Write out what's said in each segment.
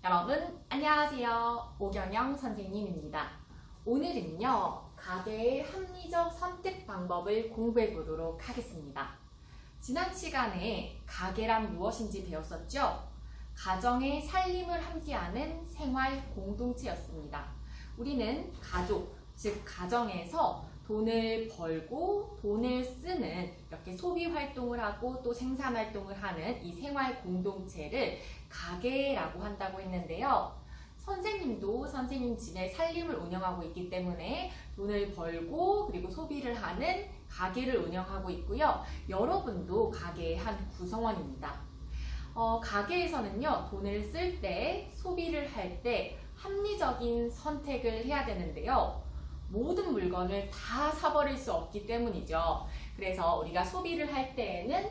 여러분 안녕하세요. 오경영 선생님입니다. 오늘은요 가계의 합리적 선택 방법을 공부해 보도록 하겠습니다. 지난 시간에 가계란 무엇인지 배웠었죠? 가정의 살림을 함께하는 생활 공동체였습니다. 우리는 가족, 즉 가정에서 돈을 벌고 돈을 쓰는 이렇게 소비 활동을 하고 또 생산 활동을 하는 이 생활 공동체를 가계라고 한다고 했는데요. 선생님도 선생님 집에 살림을 운영하고 있기 때문에 돈을 벌고 그리고 소비를 하는 가계를 운영하고 있고요. 여러분도 가계의 한 구성원입니다. 가계에서는요, 돈을 쓸 때, 소비를 할 때 합리적인 선택을 해야 되는데요. 모든 물건을 다 사버릴 수 없기 때문이죠. 그래서 우리가 소비를 할 때에는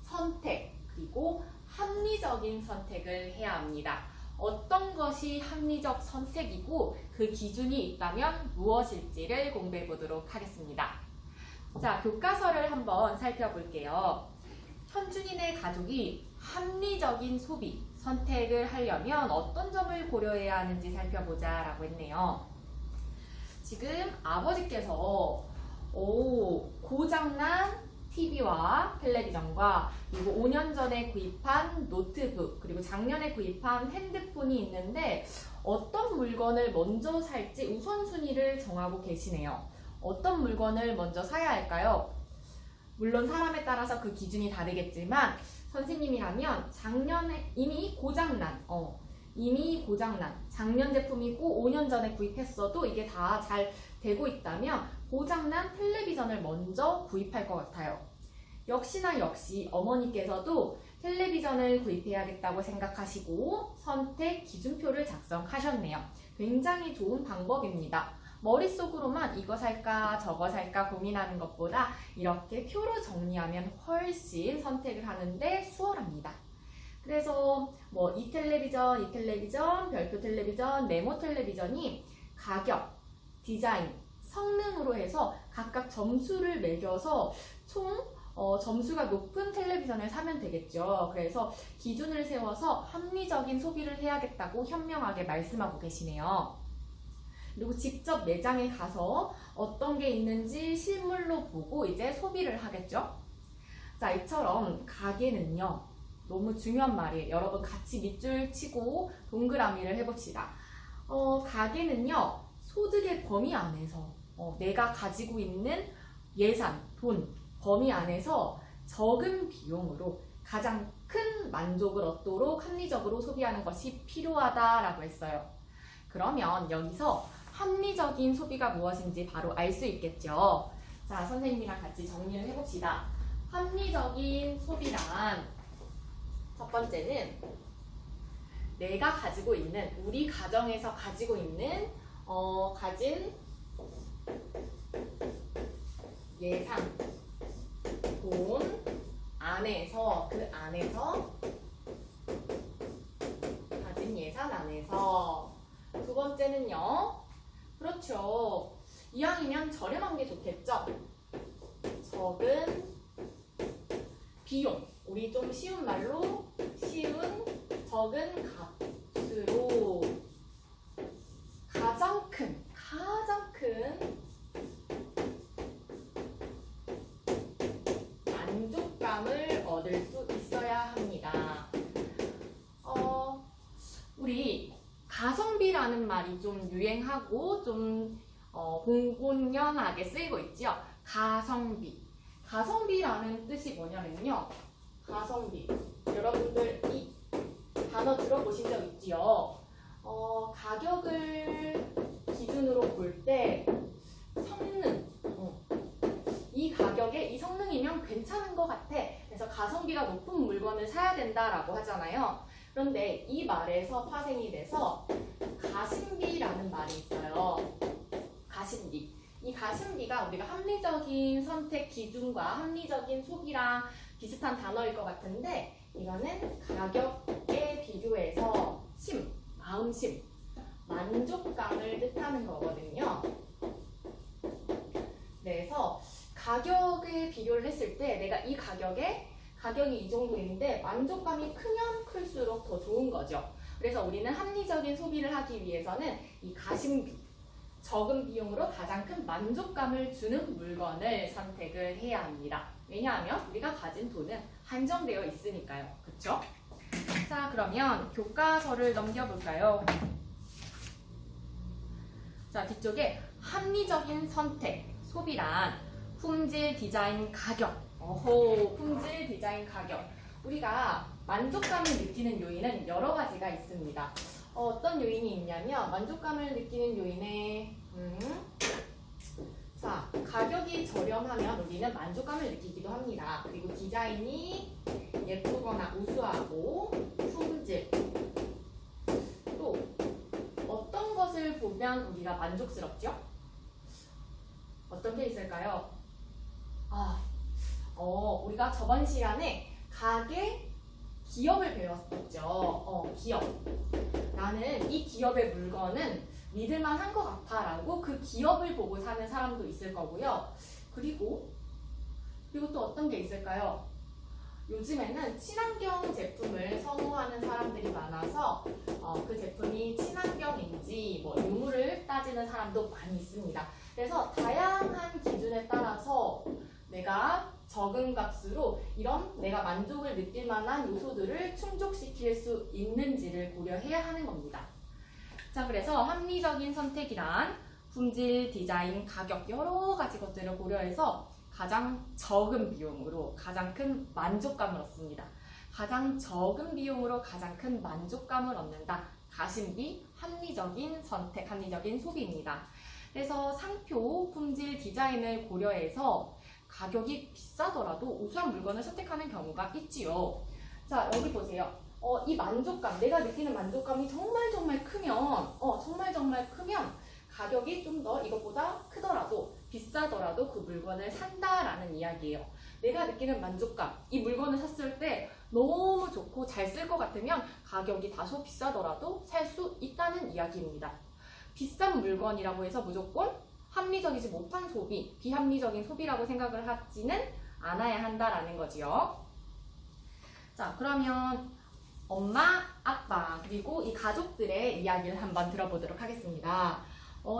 선택, 그리고 합리적인 선택을 해야 합니다. 어떤 것이 합리적 선택이고 그 기준이 있다면 무엇일지를 공부해 보도록 하겠습니다. 자, 교과서를 한번 살펴볼게요. 현준이네 가족이 합리적인 소비, 선택을 하려면 어떤 점을 고려해야 하는지 살펴보자 라고 했네요. 지금 아버지께서 고장난 TV와 텔레비전과 그리고 5년 전에 구입한 노트북 그리고 작년에 구입한 핸드폰이 있는데 어떤 물건을 먼저 살지 우선순위를 정하고 계시네요. 어떤 물건을 먼저 사야 할까요? 물론 사람에 따라서 그 기준이 다르겠지만 선생님이라면 작년에 이미 고장난 작년 제품이고 5년 전에 구입했어도 이게 다 잘 되고 있다면 고장난 텔레비전을 먼저 구입할 것 같아요. 역시 어머니께서도 텔레비전을 구입해야겠다고 생각하시고 선택 기준표를 작성하셨네요. 굉장히 좋은 방법입니다. 머릿속으로만 이거 살까 저거 살까 고민하는 것보다 이렇게 표로 정리하면 훨씬 선택을 하는데 수월합니다. 그래서 이 텔레비전, 별표 텔레비전, 네모 텔레비전이 가격, 디자인, 성능으로 해서 각각 점수를 매겨서 총 점수가 높은 텔레비전을 사면 되겠죠. 그래서 기준을 세워서 합리적인 소비를 해야겠다고 현명하게 말씀하고 계시네요. 그리고 직접 매장에 가서 어떤 게 있는지 실물로 보고 이제 소비를 하겠죠. 자, 이처럼 가게는요. 너무 중요한 말이에요. 여러분 같이 밑줄 치고 동그라미를 해봅시다. 가계는요, 소득의 범위 안에서 내가 가지고 있는 예산, 돈, 범위 안에서 적은 비용으로 가장 큰 만족을 얻도록 합리적으로 소비하는 것이 필요하다라고 했어요. 그러면 여기서 합리적인 소비가 무엇인지 바로 알 수 있겠죠. 자, 선생님이랑 같이 정리를 해봅시다. 합리적인 소비란 첫 번째는 내가 가지고 있는, 우리 가정에서 가지고 있는 가진 예산, 돈 안에서 가진 예산 안에서. 두 번째는요, 그렇죠, 이왕이면 저렴한 게 좋겠죠. 적은 비용, 우리 좀 쉬운 말로 적은 값으로 가장 큰 만족감을 얻을 수 있어야 합니다. 우리 가성비라는 말이 좀 유행하고 좀 공공연하게 쓰이고 있죠. 가성비라는 뜻이 뭐냐면요. 가성비. 여러분들 이 단어 들어보신 적 있지요? 가격을 기준으로 볼 때 성능. 이 가격에 이 성능이면 괜찮은 것 같아. 그래서 가성비가 높은 물건을 사야 된다라고 하잖아요. 그런데 이 말에서 파생이 돼서 가심비라는 말이 있어요. 가심비. 이 가심비가 우리가 합리적인 선택 기준과 합리적인 소비랑 비슷한 단어일 것 같은데 이거는 가격에 비교해서 마음심, 만족감을 뜻하는 거거든요. 그래서 가격에 비교를 했을 때 내가 이 가격이 이 정도인데 만족감이 크면 클수록 더 좋은 거죠. 그래서 우리는 합리적인 소비를 하기 위해서는 이 가심비, 적은 비용으로 가장 큰 만족감을 주는 물건을 선택을 해야 합니다. 왜냐하면 우리가 가진 돈은 한정되어 있으니까요. 그렇죠? 자, 그러면 교과서를 넘겨볼까요? 자, 뒤쪽에 합리적인 선택, 소비란 품질, 디자인, 가격. 품질, 디자인, 가격. 우리가 만족감을 느끼는 요인은 여러 가지가 있습니다. 어떤 요인이 있냐면 만족감을 느끼는 요인에 자, 가격이 저렴하면 우리는 만족감을 느끼기도 합니다. 그리고 디자인이 예쁘거나 우수하고 품질, 또 어떤 것을 보면 우리가 만족스럽죠? 어떤 게 있을까요? 우리가 저번 시간에 가게 기업을 배웠었죠. 기업. 나는 이 기업의 물건은 믿을만한 것 같아 라고 그 기업을 보고 사는 사람도 있을 거고요. 그리고 또 어떤 게 있을까요? 요즘에는 친환경 제품을 선호하는 사람들이 많아서 그 제품이 친환경인지 유무를 따지는 사람도 많이 있습니다. 그래서 다양한 기준에 따라서 내가 적은 값으로 이런 내가 만족을 느낄 만한 요소들을 충족시킬 수 있는지를 고려해야 하는 겁니다. 자, 그래서 합리적인 선택이란 품질, 디자인, 가격 여러 가지 것들을 고려해서 가장 적은 비용으로 가장 큰 만족감을 얻습니다. 가장 적은 비용으로 가장 큰 만족감을 얻는다. 가심비, 합리적인 선택, 합리적인 소비입니다. 그래서 상표, 품질, 디자인을 고려해서 가격이 비싸더라도 우수한 물건을 선택하는 경우가 있지요. 자, 여기 보세요. 이 만족감, 내가 느끼는 만족감이 정말 크면 가격이 좀 더 이것보다 크더라도 비싸더라도 그 물건을 산다라는 이야기예요. 내가 느끼는 만족감, 이 물건을 샀을 때 너무 좋고 잘 쓸 것 같으면 가격이 다소 비싸더라도 살 수 있다는 이야기입니다. 비싼 물건이라고 해서 무조건 합리적이지 못한 소비, 비합리적인 소비라고 생각을 하지는 않아야 한다라는 거지요. 자, 그러면 엄마, 아빠, 그리고 이 가족들의 이야기를 한번 들어보도록 하겠습니다.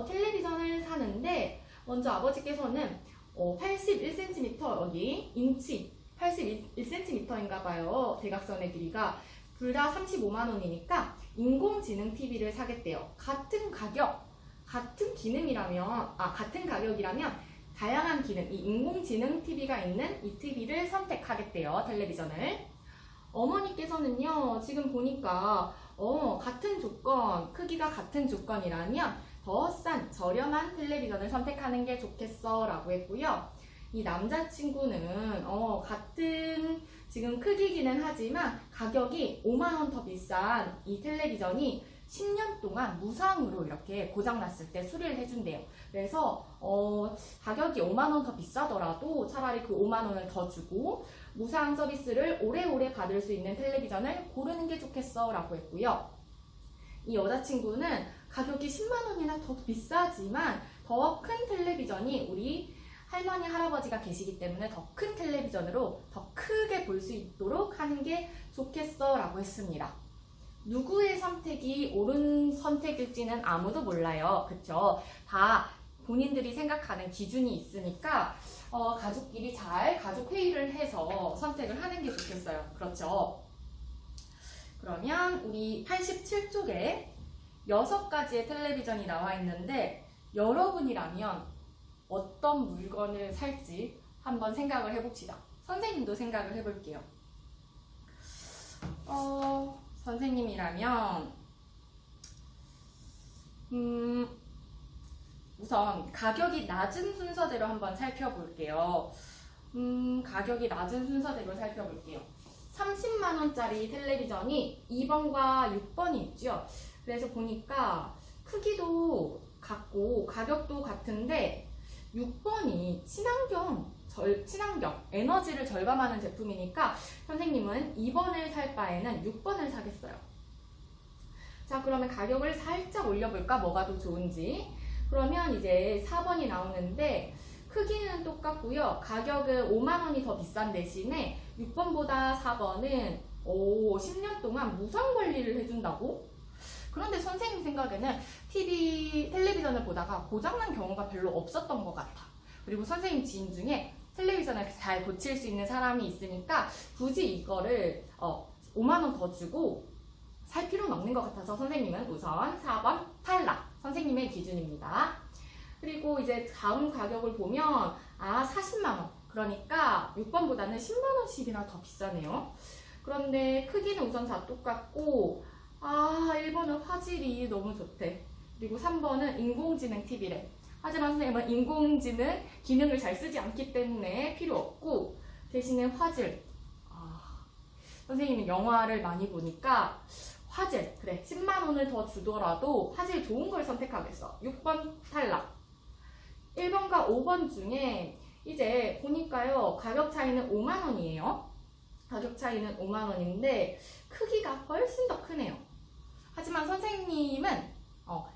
텔레비전을 사는데 먼저 아버지께서는 81cm 여기 인치 81cm인가 봐요. 대각선의 길이가 둘 다 35만 원이니까 인공지능 TV를 사겠대요. 같은 가격이라면 다양한 기능, 이 인공지능 TV가 있는 이 TV를 선택하겠대요. 텔레비전을. 어머니께서는요, 지금 보니까 같은 조건, 크기가 같은 조건이라면 더 싼, 저렴한 텔레비전을 선택하는 게 좋겠어 라고 했고요. 이 남자친구는 같은 지금 크기기는 하지만 가격이 5만 원 더 비싼 이 텔레비전이 10년 동안 무상으로 이렇게 고장났을 때 수리를 해준대요. 그래서 가격이 5만 원 더 비싸더라도 차라리 그 5만 원을 더 주고 무상 서비스를 오래오래 받을 수 있는 텔레비전을 고르는 게 좋겠어 라고 했고요. 이 여자친구는 가격이 10만 원이나 더 비싸지만 더 큰 텔레비전이 우리 할머니, 할아버지가 계시기 때문에 더 큰 텔레비전으로 더 크게 볼 수 있도록 하는 게 좋겠어 라고 했습니다. 누구의 선택이 옳은 선택일지는 아무도 몰라요. 그쵸? 다 본인들이 생각하는 기준이 있으니까 가족끼리 잘 가족 회의를 해서 선택을 하는 게 좋겠어요. 그렇죠? 그러면 우리 87쪽에 6가지의 텔레비전이 나와 있는데 여러분이라면 어떤 물건을 살지 한번 생각을 해봅시다. 선생님도 생각을 해볼게요. 선생님이라면 우선 가격이 낮은 순서대로 한번 살펴볼게요. 가격이 낮은 순서대로 살펴볼게요. 30만원짜리 텔레비전이 2번과 6번이 있죠. 그래서 보니까 크기도 같고 가격도 같은데 6번이 친환경, 에너지를 절감하는 제품이니까 선생님은 2번을 살 바에는 6번을 사겠어요. 자, 그러면 가격을 살짝 올려볼까? 뭐가 더 좋은지. 그러면 이제 4번이 나오는데 크기는 똑같고요. 가격은 5만 원이 더 비싼 대신에 6번보다 4번은 오, 10년 동안 무상 관리를 해준다고? 그런데 선생님 생각에는 텔레비전을 보다가 고장난 경우가 별로 없었던 것 같아. 그리고 선생님 지인 중에 텔레비전을 잘 고칠 수 있는 사람이 있으니까 굳이 이거를 5만 원 더 주고 살 필요는 없는 것 같아서 선생님은 우선 4번 탈락. 선생님의 기준입니다. 그리고 이제 다음 가격을 보면 40만 원. 그러니까 6번보다는 10만 원씩이나 더 비싸네요. 그런데 크기는 우선 다 똑같고 1번은 화질이 너무 좋대. 그리고 3번은 인공지능 TV래. 하지만 선생님은 인공지능 기능을 잘 쓰지 않기 때문에 필요 없고 대신에 화질. 선생님은 영화를 많이 보니까 화질, 그래 10만 원을 더 주더라도 화질 좋은 걸 선택하겠어. 6번 탈락. 1번과 5번 중에 이제 보니까요 가격 차이는 5만 원이에요. 가격 차이는 5만 원인데 크기가 훨씬 더 크네요. 하지만 선생님은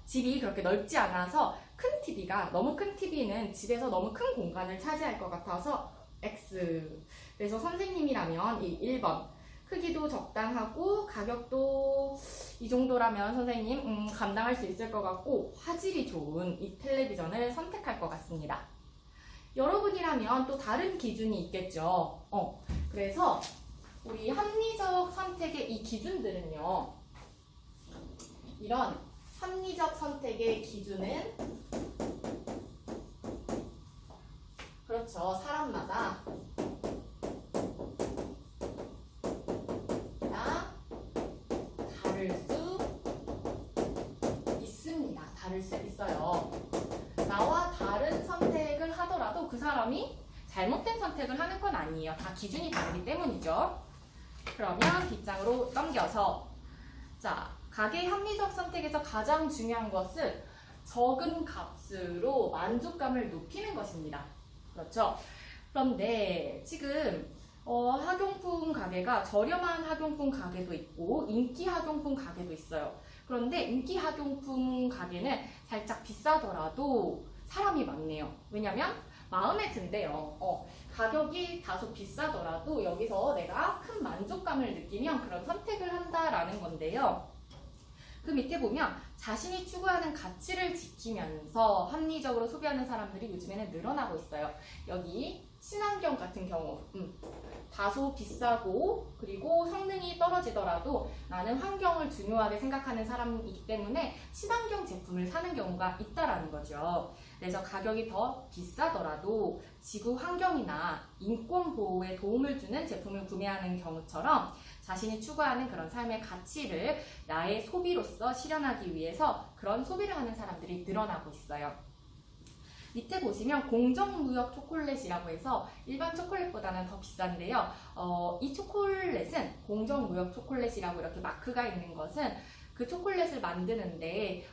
집이 그렇게 넓지 않아서 큰 TV가 너무 큰 TV는 집에서 너무 큰 공간을 차지할 것 같아서 X. 그래서 선생님이라면 이 1번 크기도 적당하고 가격도 이 정도라면 선생님 감당할 수 있을 것 같고 화질이 좋은 이 텔레비전을 선택할 것 같습니다. 여러분이라면 또 다른 기준이 있겠죠. 그래서 우리 합리적 선택의 이 기준들은요. 이런 합리적 선택의 기준은 그렇죠. 사람마다 다를 수 있습니다. 다를 수 있어요. 나와 다른 선택을 하더라도 그 사람이 잘못된 선택을 하는 건 아니에요. 다 기준이 다르기 때문이죠. 그러면 뒷장으로 넘겨서 자, 가계의 합리적 선택에서 가장 중요한 것은 적은 값으로 만족감을 높이는 것입니다. 그렇죠? 그런데 지금 학용품 가게가 저렴한 학용품 가게도 있고 인기 학용품 가게도 있어요. 그런데 인기 학용품 가게는 살짝 비싸더라도 사람이 많네요. 왜냐면 마음에 든대요. 가격이 다소 비싸더라도 여기서 내가 큰 만족감을 느끼면 그런 선택을 한다라는 건데요. 그 밑에 보면 자신이 추구하는 가치를 지키면서 합리적으로 소비하는 사람들이 요즘에는 늘어나고 있어요. 여기 친환경 같은 경우 다소 비싸고 그리고 성능이 떨어지더라도 나는 환경을 중요하게 생각하는 사람이기 때문에 친환경 제품을 사는 경우가 있다라는 거죠. 그래서 가격이 더 비싸더라도 지구 환경이나 인권 보호에 도움을 주는 제품을 구매하는 경우처럼 자신이 추구하는 그런 삶의 가치를 나의 소비로서 실현하기 위해서 그런 소비를 하는 사람들이 늘어나고 있어요. 밑에 보시면 공정무역 초콜릿이라고 해서 일반 초콜릿보다는 더 비싼데요. 이 초콜릿은 공정무역 초콜릿이라고 이렇게 마크가 있는 것은 그 초콜릿을 만드는데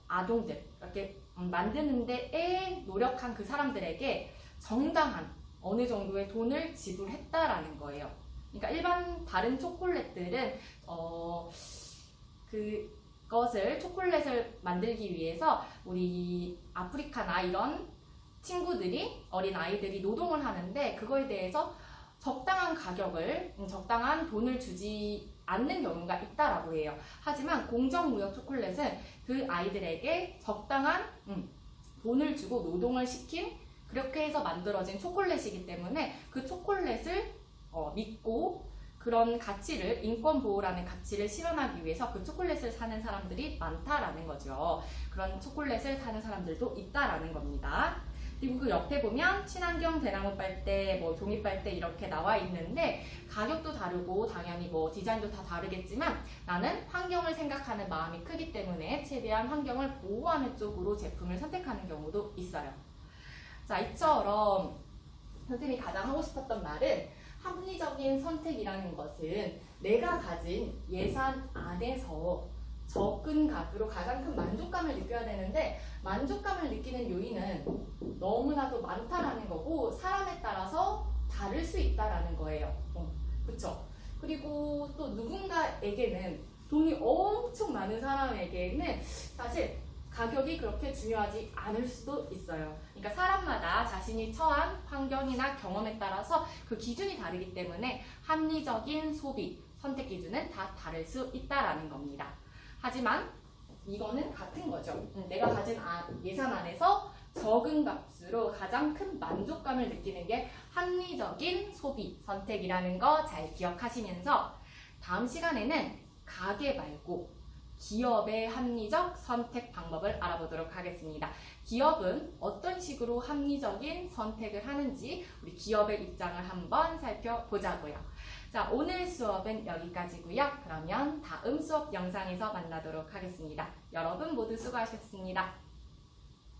아동들 이렇게 만드는 데에 노력한 그 사람들에게 정당한 어느 정도의 돈을 지불했다라는 거예요. 그러니까 일반 다른 초콜릿들은 그것을 초콜릿을 만들기 위해서 우리 아프리카나 이런 친구들이 어린 아이들이 노동을 하는데 그거에 대해서 적당한 가격을 적당한 돈을 주지 않는 경우가 있다라고 해요. 하지만 공정무역 초콜릿은 그 아이들에게 적당한 돈을 주고 노동을 시킨 그렇게 해서 만들어진 초콜릿이기 때문에 그 초콜릿을 믿고 그런 가치를 인권보호라는 가치를 실현하기 위해서 그 초콜릿을 사는 사람들이 많다라는 거죠. 그런 초콜릿을 사는 사람들도 있다라는 겁니다. 그리고 그 옆에 보면 친환경 대나무 빨대, 종이 빨대 이렇게 나와 있는데 가격도 다르고 당연히 디자인도 다 다르겠지만 나는 환경을 생각하는 마음이 크기 때문에 최대한 환경을 보호하는 쪽으로 제품을 선택하는 경우도 있어요. 자, 이처럼 선생님이 가장 하고 싶었던 말은 합리적인 선택이라는 것은 내가 가진 예산 안에서 적은 값으로 가장 큰 만족감을 느껴야 되는데 만족감을 느끼는 요인은 너무나도 많다라는 거고 사람에 따라서 다를 수 있다라는 거예요. 그쵸? 그리고 또 누군가에게는 돈이 엄청 많은 사람에게는 사실 가격이 그렇게 중요하지 않을 수도 있어요. 그러니까 사람마다 자신이 처한 환경이나 경험에 따라서 그 기준이 다르기 때문에 합리적인 소비, 선택 기준은 다 다를 수 있다라는 겁니다. 하지만 이거는 같은 거죠. 내가 가진 예산 안에서 적은 값으로 가장 큰 만족감을 느끼는 게 합리적인 소비 선택이라는 거 잘 기억하시면서 다음 시간에는 가계 말고 기업의 합리적 선택 방법을 알아보도록 하겠습니다. 기업은 어떤 식으로 합리적인 선택을 하는지 우리 기업의 입장을 한번 살펴보자고요. 자, 오늘 수업은 여기까지고요. 그러면 다음 수업 영상에서 만나도록 하겠습니다. 여러분 모두 수고하셨습니다.